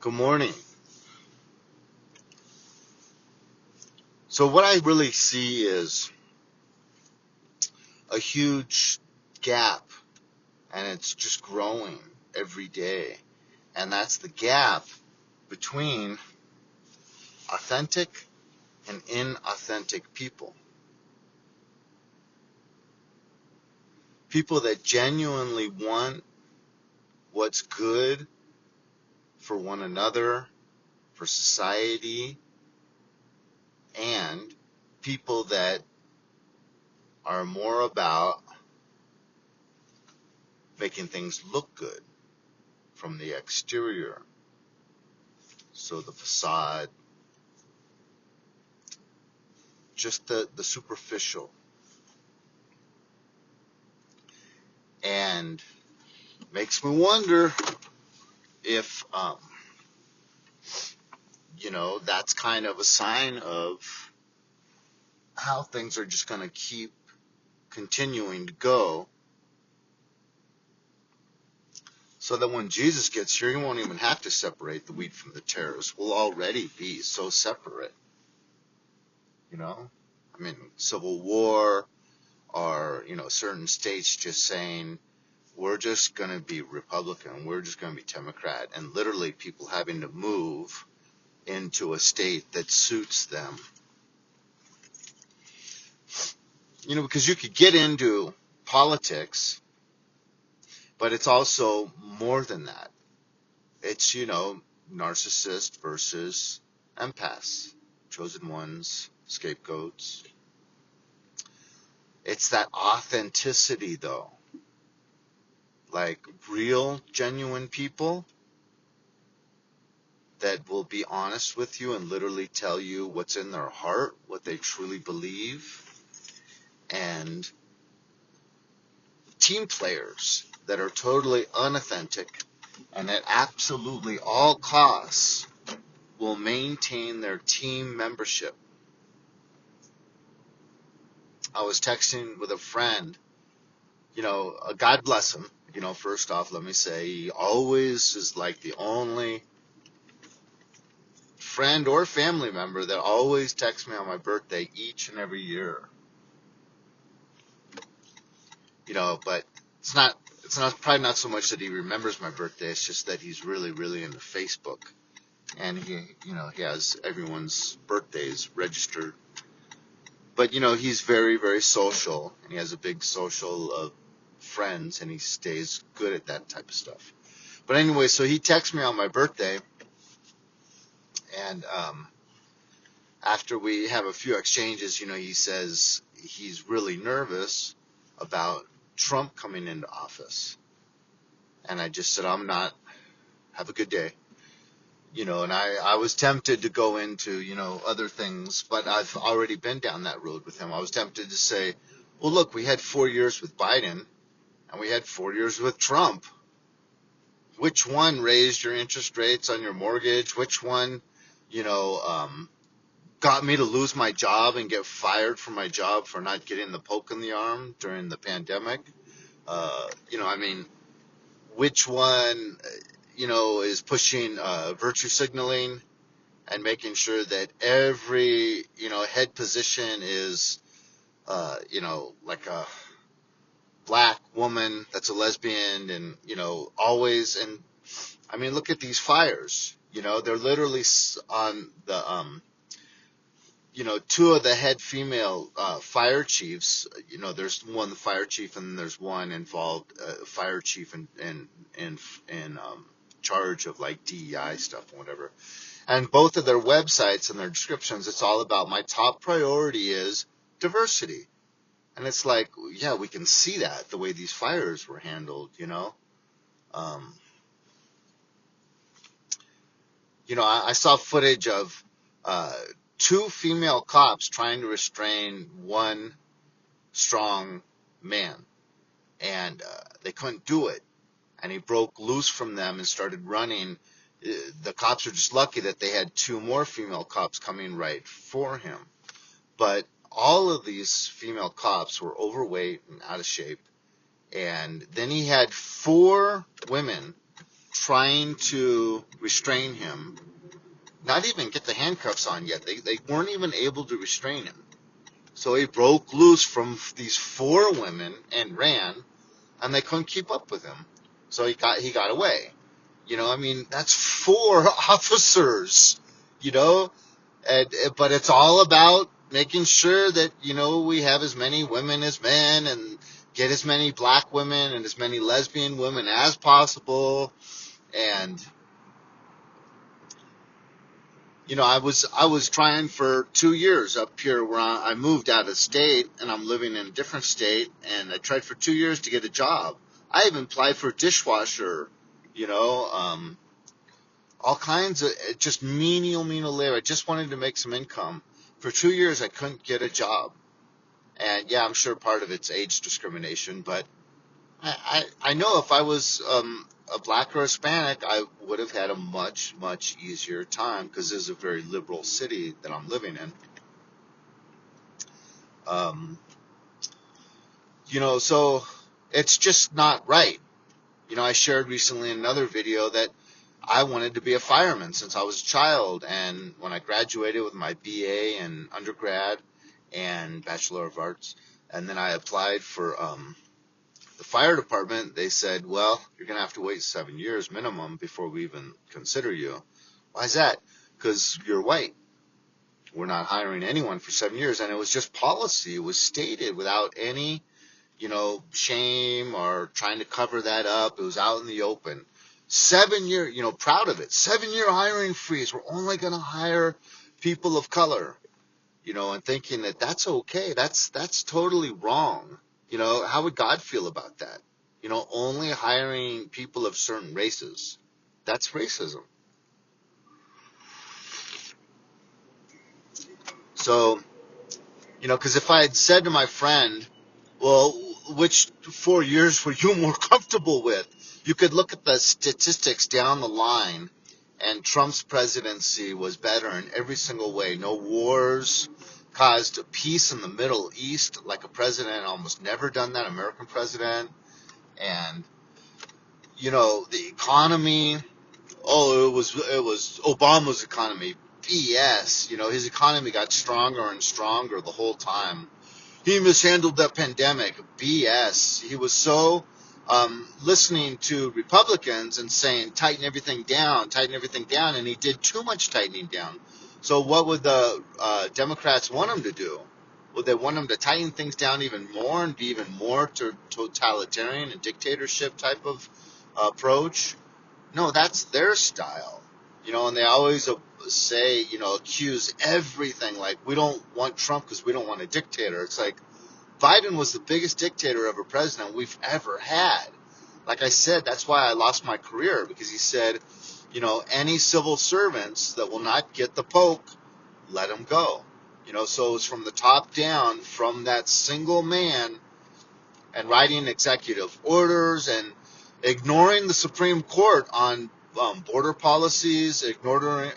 Good morning. So what I really see is a huge gap, and it's just growing every day. And that's the gap between authentic and inauthentic people. People that genuinely want what's good for one another, for society, and people that are more about making things look good from the exterior. So the facade, just the superficial. And makes me wonder if, that's kind of a sign of how things are just going to keep continuing to go, so that when Jesus gets here, he won't even have to separate the wheat from the tares. We'll already be so separate, I mean, civil war, or, certain states just saying, we're just going to be Republican, we're just going to be Democrat, and literally people having to move into a state that suits them. Because you could get into politics, but it's also more than that. It's, narcissist versus empaths, chosen ones, scapegoats. It's that authenticity, though. Like real, genuine people that will be honest with you and literally tell you what's in their heart, what they truly believe. And team players that are totally unauthentic and at absolutely all costs will maintain their team membership. I was texting with a friend, God bless him. First off, let me say, he always is like the only friend or family member that always texts me on my birthday each and every year. But it's probably not so much that he remembers my birthday, it's just that he's really, really into Facebook. And he has everyone's birthdays registered. But, he's very, very social, and he has a big social of friends, and he stays good at that type of stuff. But anyway, so he texts me on my birthday, and after we have a few exchanges, he says he's really nervous about Trump coming into office. And I just said, I'm not. Have a good day. And I was tempted to go into, other things, but I've already been down that road with him. I was tempted to say, well, look, we had 4 years with Biden, and we had 4 years with Trump. Which one raised your interest rates on your mortgage? Which one, got me to lose my job and get fired from my job for not getting the poke in the arm during the pandemic? Which one, is pushing virtue signaling and making sure that every, head position is, like a black woman that's a lesbian, and, always. And look at these fires. They're literally on the, two of the head female fire chiefs. There's one, the fire chief, and there's one involved, fire chief in charge of like DEI stuff and whatever. And both of their websites and their descriptions, it's all about, my top priority is diversity. And it's like, yeah, we can see that the way these fires were handled. I saw footage of 2 female cops trying to restrain one strong man, and they couldn't do it. And he broke loose from them and started running. The cops are just lucky that they had 2 more female cops coming right for him. But all of these female cops were overweight and out of shape. And then he had 4 women trying to restrain him. Not even get the handcuffs on yet. They weren't even able to restrain him. So he broke loose from these 4 women and ran, and they couldn't keep up with him. So he got away. I mean, that's 4 officers, you know, but it's all about making sure that, we have as many women as men and get as many black women and as many lesbian women as possible. And, I was trying for 2 years up here where I moved out of state and I'm living in a different state, and I tried for 2 years to get a job. I even applied for a dishwasher, all kinds of just menial labor. I just wanted to make some income. For 2 years, I couldn't get a job. And yeah, I'm sure part of it's age discrimination, but I know if I was a black or Hispanic, I would have had a much, much easier time because this is a very liberal city that I'm living in. So it's just not right. I shared recently in another video that I wanted to be a fireman since I was a child, and when I graduated with my BA in undergrad and Bachelor of Arts, and then I applied for the fire department, they said, well, you're going to have to wait 7 years minimum before we even consider you. Why is that? Because you're white. We're not hiring anyone for 7 years, and it was just policy. It was stated without any, shame or trying to cover that up. It was out in the open. 7 year, proud of it. 7-year hiring freeze. We're only going to hire people of color, and thinking that that's okay. That's totally wrong. How would God feel about that? Only hiring people of certain races. That's racism. So, because if I had said to my friend, well, which 4 years were you more comfortable with? You could look at the statistics down the line, and Trump's presidency was better in every single way. No wars, caused peace in the Middle East, like a president almost never done that, American president. And, the economy, it was Obama's economy. BS. His economy got stronger and stronger the whole time. He mishandled that pandemic. BS. He was so listening to Republicans and saying, tighten everything down, and he did too much tightening down. So what would the Democrats want him to do? Would they want him to tighten things down even more and be even more totalitarian and dictatorship type of approach? No, that's their style. And they always say, accuse everything. Like, we don't want Trump because we don't want a dictator. It's like, Biden was the biggest dictator of a president we've ever had. Like I said, that's why I lost my career, because he said, any civil servants that will not get the poke, let them go. So it's from the top down, from that single man, and writing executive orders and ignoring the Supreme Court on border policies, ignoring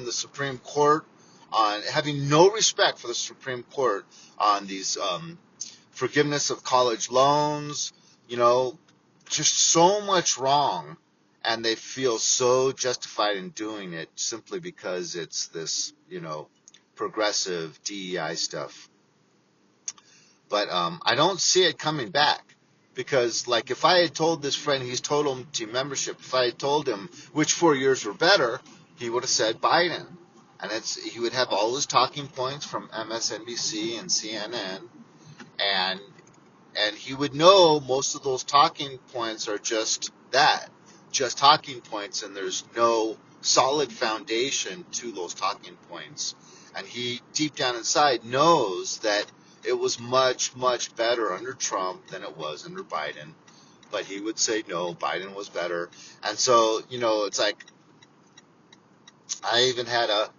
the Supreme Court on having no respect for the Supreme Court on these forgiveness of college loans, just so much wrong, and they feel so justified in doing it simply because it's this, progressive DEI stuff. But I don't see it coming back, because, like, if I had told this friend he's total team membership, if I had told him which 4 years were better, he would have said Biden. And he would have all his talking points from MSNBC and CNN, and he would know most of those talking points are just that, just talking points, and there's no solid foundation to those talking points. And he, deep down inside, knows that it was much, much better under Trump than it was under Biden. But he would say, no, Biden was better. And so, it's like, I even had a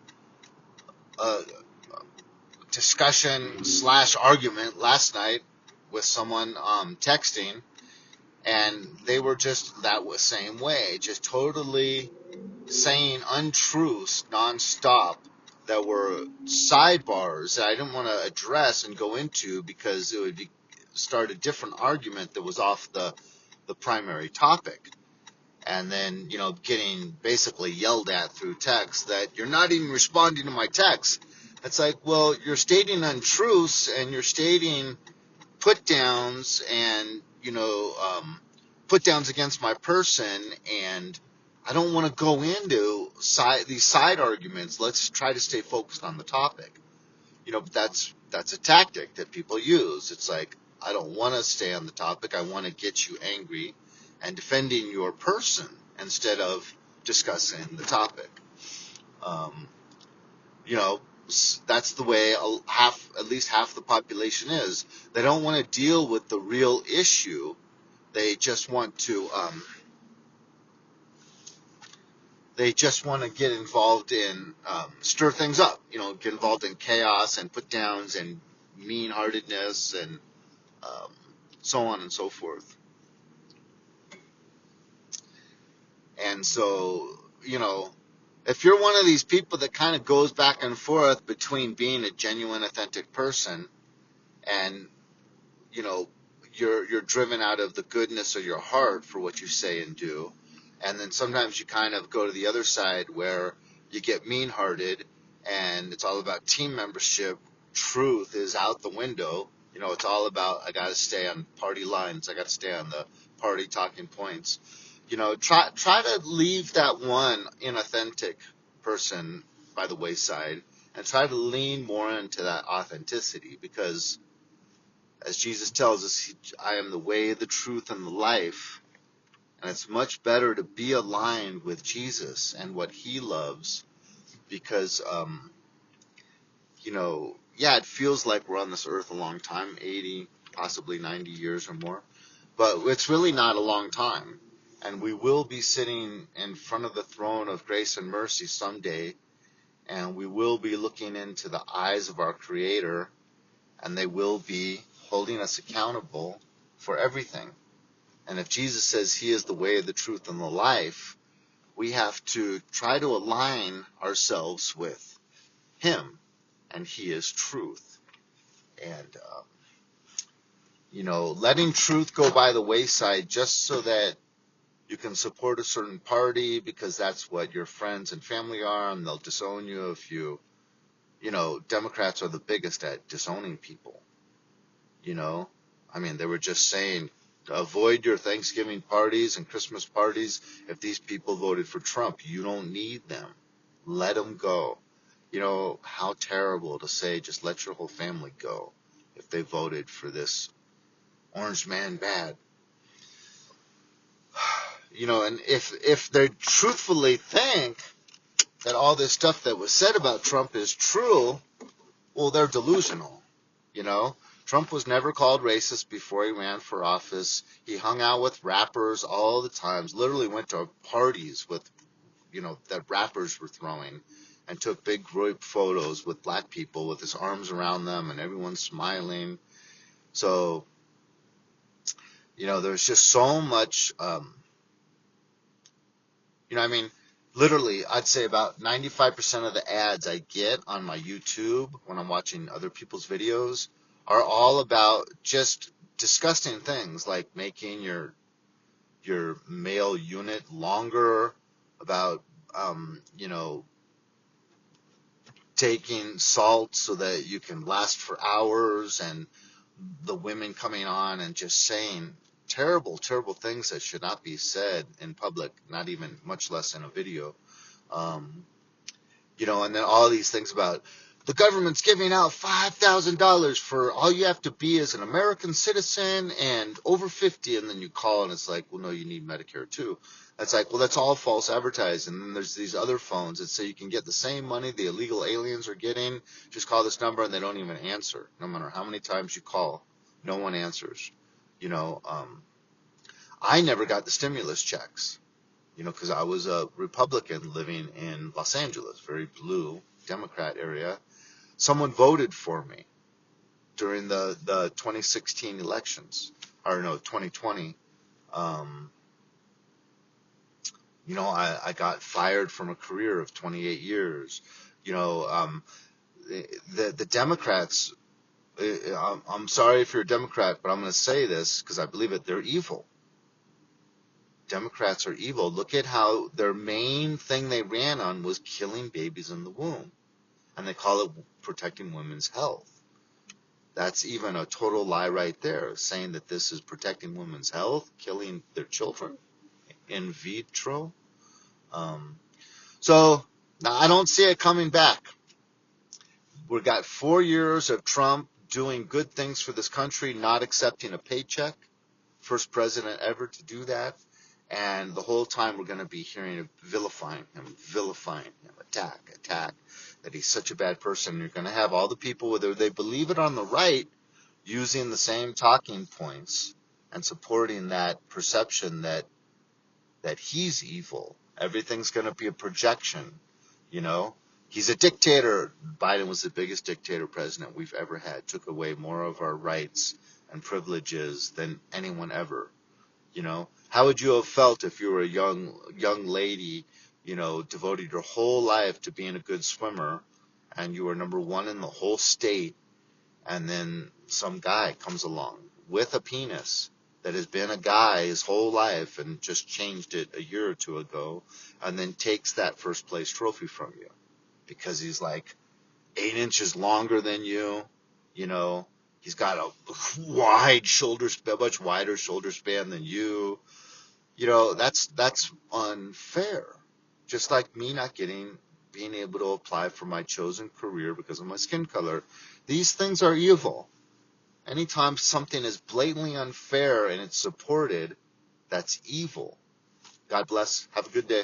discussion / argument last night with someone texting, and they were just that same way, just totally saying untruths nonstop that were sidebars that I didn't want to address and go into, because it would start a different argument that was off the primary topic. and then, getting basically yelled at through text that you're not even responding to my text. It's like, well, you're stating untruths and you're stating put downs and, put downs against my person, and I don't want to go into these side arguments. Let's try to stay focused on the topic. But that's a tactic that people use. It's like, I don't want to stay on the topic. I want to get you angry and defending your person instead of discussing the topic. Um, you know, that's the way at least half the population is. They don't want to deal with the real issue. They just want to get involved in stir things up. Get involved in chaos and put downs and mean-heartedness and um, so on and so forth. And so, if you're one of these people that kind of goes back and forth between being a genuine, authentic person and, you're driven out of the goodness of your heart for what you say and do, and then sometimes you kind of go to the other side where you get mean-hearted and it's all about team membership. Truth is out the window. It's all about, I got to stay on party lines. I got to stay on the party talking points. Try to leave that one inauthentic person by the wayside and try to lean more into that authenticity, because as Jesus tells us, I am the way, the truth, and the life. And it's much better to be aligned with Jesus and what he loves, because, yeah, it feels like we're on this earth a long time, 80, possibly 90 years or more. But it's really not a long time. And we will be sitting in front of the throne of grace and mercy someday, and we will be looking into the eyes of our Creator, and they will be holding us accountable for everything. And if Jesus says he is the way, the truth, and the life, we have to try to align ourselves with him, and he is truth. And, letting truth go by the wayside just so that you can support a certain party because that's what your friends and family are, and they'll disown you if Democrats are the biggest at disowning people. They were just saying, avoid your Thanksgiving parties and Christmas parties. If these people voted for Trump, you don't need them. Let them go. How terrible to say just let your whole family go if they voted for this orange man bad. And if they truthfully think that all this stuff that was said about Trump is true, well, they're delusional. Trump was never called racist before he ran for office. He hung out with rappers all the time, literally went to parties with, that rappers were throwing, and took big group photos with black people with his arms around them and everyone smiling. So, there's just so much, literally, I'd say about 95% of the ads I get on my YouTube when I'm watching other people's videos are all about just disgusting things like making your male unit longer, about, taking salt so that you can last for hours, and the women coming on and just saying terrible, terrible things that should not be said in public, not even much less in a video. And then all these things about the government's giving out $5,000 for all you have to be as an American citizen and over 50, and then you call and it's like, well, no, you need Medicare too. That's like, well, that's all false advertising. And then there's these other phones that say you can get the same money the illegal aliens are getting. Just call this number, and they don't even answer. No matter how many times you call, no one answers. I never got the stimulus checks, because I was a Republican living in Los Angeles, very blue Democrat area. Someone voted for me during the 2016 elections, or no, 2020. I got fired from a career of 28 years. The Democrats, I'm sorry if you're a Democrat, but I'm going to say this because I believe it, they're evil. Democrats are evil. Look at how their main thing they ran on was killing babies in the womb. And they call it protecting women's health. That's even a total lie right there, saying that this is protecting women's health, killing their children in vitro. Um, so now I don't see it coming back. We've got 4 years of Trump doing good things for this country, not accepting a paycheck. First president ever to do that. And the whole time we're going to be hearing of vilifying him, attack, that he's such a bad person. You're going to have all the people, whether they believe it on the right, using the same talking points and supporting that perception that he's evil. Everything's going to be a projection, you know. He's a dictator. Biden was the biggest dictator president we've ever had. Took away more of our rights and privileges than anyone ever. You know, how would you have felt if you were a young lady, you know, devoted your whole life to being a good swimmer, and you were number one in the whole state, and then some guy comes along with a penis that has been a guy his whole life and just changed it a year or two ago, and then takes that first place trophy from you because he's like 8 inches longer than you, you know, he's got a wide shoulder span, much wider shoulder span than you. You know, that's unfair. Just like me not being able to apply for my chosen career because of my skin color. These things are evil. Anytime something is blatantly unfair and it's supported, that's evil. God bless. Have a good day.